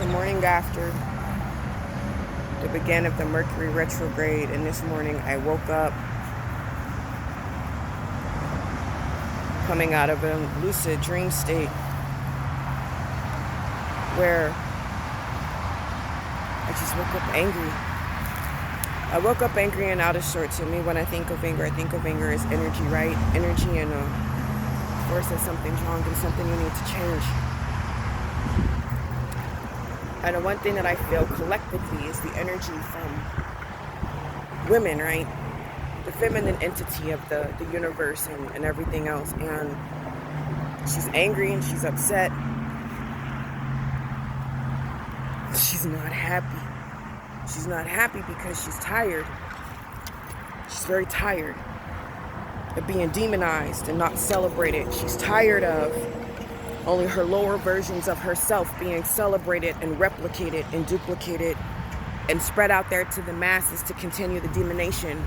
morning after the beginning of the Mercury retrograde, and this morning I woke up coming out of a lucid dream state where I just woke up angry. I woke up angry and out of sorts. And me, when I think of anger as energy, right? Energy and force that something's wrong and something you need to change. And the one thing that I feel collectively is the energy from women, right? The feminine entity of the universe and everything else. And she's angry and she's upset. She's not happy. She's not happy because she's tired. She's very tired of being demonized and not celebrated. She's tired of only her lower versions of herself being celebrated and replicated and duplicated and spread out there to the masses to continue the demonization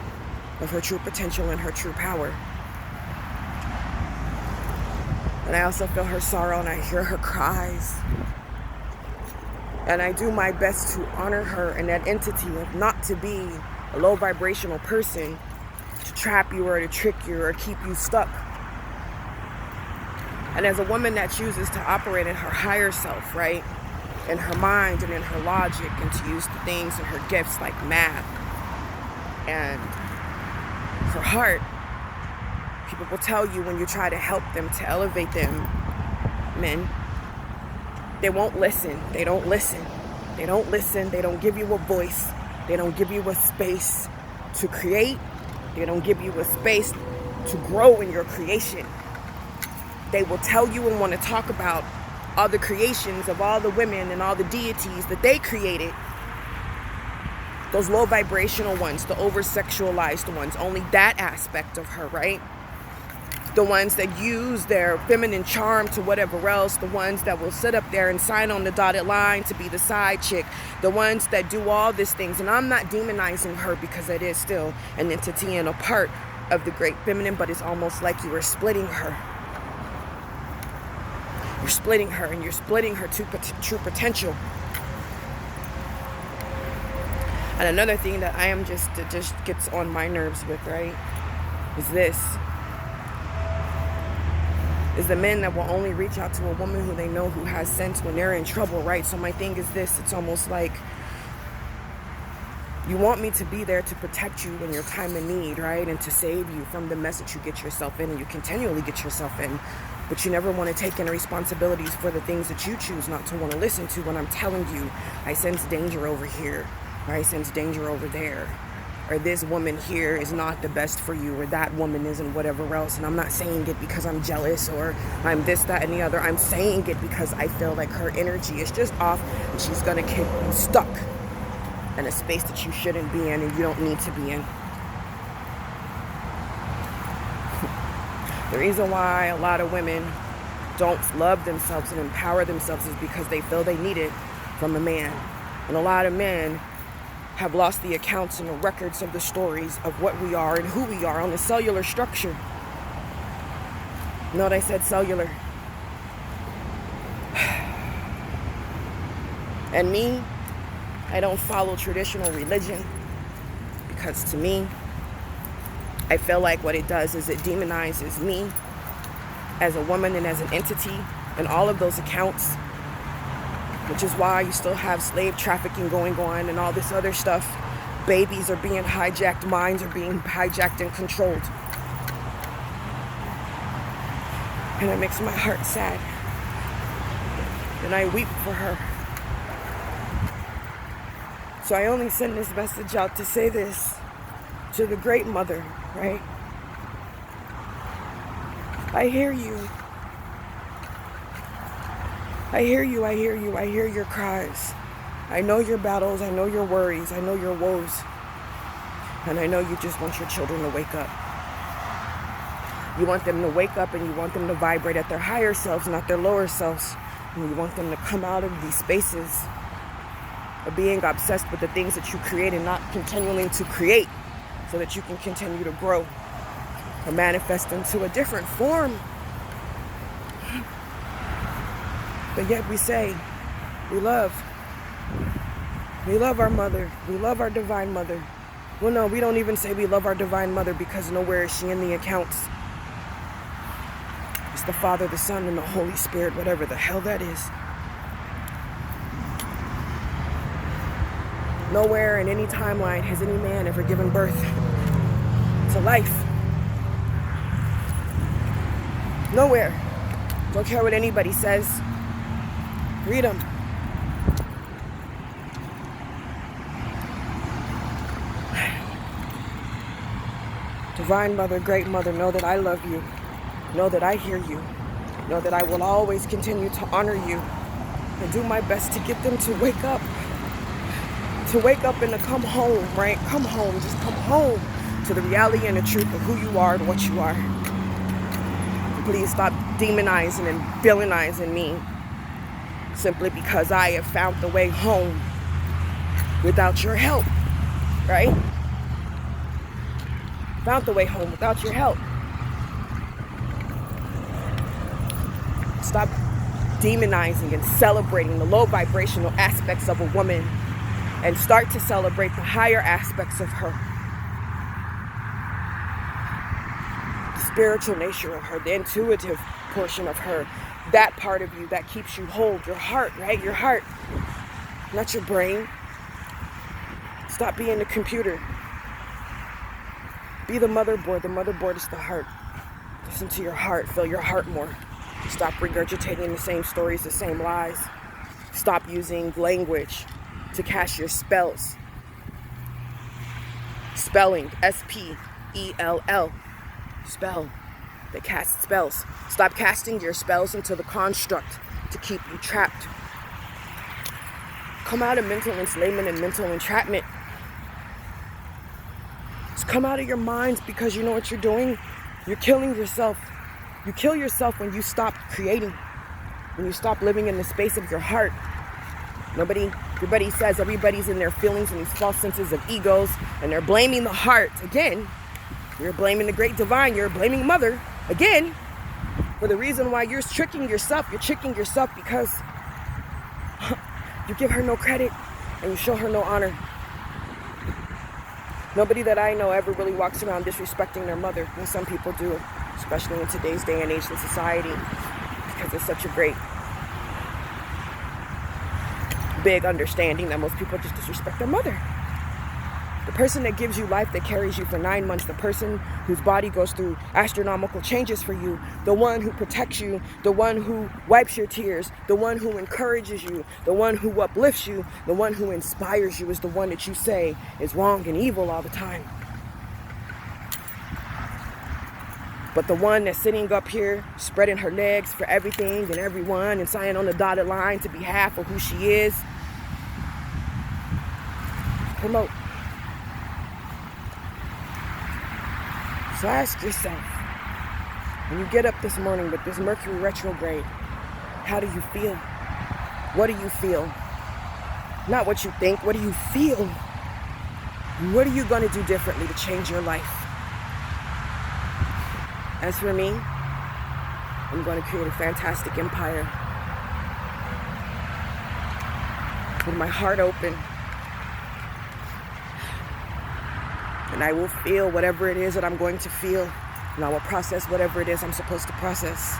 of her true potential and her true power. And I also feel her sorrow and I hear her cries. And I do my best to honor her and that entity of not to be a low vibrational person to trap you or to trick you or keep you stuck. And as a woman that chooses to operate in her higher self, right? In her mind and in her logic, and to use the things and her gifts like math and her heart, people will tell you when you try to help them, to elevate them, men, they won't listen. They don't listen. They don't listen. They don't give you a voice. They don't give you a space to create. They don't give you a space to grow in your creation. They will tell you and want to talk about all the creations of all the women and all the deities that they created. Those low vibrational ones, the over-sexualized ones, only that aspect of her, right? The ones that use their feminine charm to whatever else, the ones that will sit up there and sign on the dotted line to be the side chick, the ones that do all these things. And I'm not demonizing her because it is still an entity and a part of the great feminine, but it's almost like you are splitting her. You're splitting her and you're splitting her true potential. And another thing that I am just gets on my nerves with, right, is this. Is the men that will only reach out to a woman who they know who has sense when they're in trouble, right? So my thing is this, it's almost like you want me to be there to protect you in your time of need, right? And to save you from the mess that you get yourself in and you continually get yourself in. But you never want to take any responsibilities for the things that you choose not to want to listen to when I'm telling you, I sense danger over here, or I sense danger over there, or this woman here is not the best for you, or that woman isn't whatever else. And I'm not saying it because I'm jealous or I'm this, that, and the other. I'm saying it because I feel like her energy is just off and she's going to keep you stuck in a space that you shouldn't be in and you don't need to be in. The reason why a lot of women don't love themselves and empower themselves is because they feel they need it from a man. And a lot of men have lost the accounts and the records of the stories of what we are and who we are on the cellular structure. Note I said cellular. And me, I don't follow traditional religion because to me, I feel like what it does is it demonizes me as a woman and as an entity and all of those accounts, which is why you still have slave trafficking going on and all this other stuff. Babies are being hijacked, minds are being hijacked and controlled. And it makes my heart sad. And I weep for her. So I only send this message out to say this to the great mother, right? I hear you. I hear you, I hear you, I hear your cries. I know your battles, I know your worries, I know your woes. And I know you just want your children to wake up. You want them to wake up and you want them to vibrate at their higher selves, not their lower selves. And you want them to come out of these spaces of being obsessed with the things that you create and not continuing to create so that you can continue to grow and manifest into a different form. But yet we say we love, We love our mother. We love our divine mother. Well, no, we don't even say we love our divine mother because nowhere is she in the accounts. It's the Father, the Son, and the Holy Spirit, whatever the hell that is. Nowhere in any timeline has any man ever given birth to life. Nowhere. Don't care what anybody says. Read them. Divine Mother, Great Mother, know that I love you. Know that I hear you. Know that I will always continue to honor you and do my best to get them to wake up. To wake up and to come home, right? Come home. Just come home to the reality and the truth of who you are and what you are. Please stop demonizing and villainizing me simply because I have found the way home without your help, right? Found the way home without your help. Stop demonizing and celebrating the low vibrational aspects of a woman and start to celebrate the higher aspects of her. The spiritual nature of her, the intuitive portion of her, that part of you that keeps you whole, your heart, right? Your heart, not your brain. Stop being the computer. Be the motherboard. The motherboard is the heart. Listen to your heart. Feel your heart more. Stop regurgitating the same stories, the same lies. Stop using language to cast your spells. Spelling, S-P-E-L-L. Spell that casts spells. Stop casting your spells into the construct to keep you trapped. Come out of mental enslavement and mental entrapment. Just come out of your minds, because you know what you're doing? You're killing yourself. You kill yourself when you stop creating. When you stop living in the space of your heart. Everybody says everybody's in their feelings and these false senses of egos, and they're blaming the heart. Again, you're blaming the great divine. You're blaming mother. Again, for the reason why you're tricking yourself. You're tricking yourself because you give her no credit and you show her no honor. Nobody that I know ever really walks around disrespecting their mother, and some people do, especially in today's day and age in society, because it's such a great, big understanding that most people just disrespect their mother. The person that gives you life, that carries you for 9 months, the person whose body goes through astronomical changes for you, the one who protects you, the one who wipes your tears, the one who encourages you, the one who uplifts you, the one who inspires you is the one that you say is wrong and evil all the time. But the one that's sitting up here, spreading her legs for everything and everyone and signing on the dotted line to behalf of who she is, promote. So ask yourself, when you get up this morning with this Mercury retrograde, how do you feel? What do you feel? Not what you think, what do you feel? What are you going to do differently to change your life? As for me, I'm going to create a fantastic empire with my heart open. And I will feel whatever it is that I'm going to feel. And I will process whatever it is I'm supposed to process.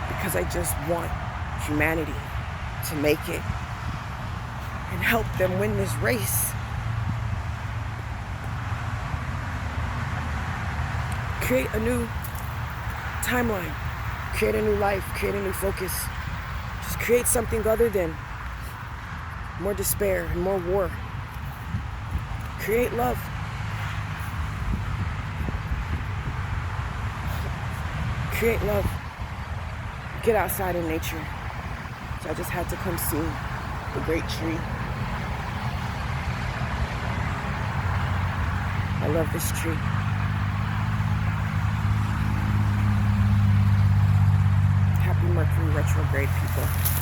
Because I just want humanity to make it and help them win this race. Create a new timeline. Create a new life. Create a new focus. Just create something other than more despair and more war. Create love. Create love. Get outside in nature. So I just had to come see the great tree. I love this tree. Happy Mercury retrograde, people.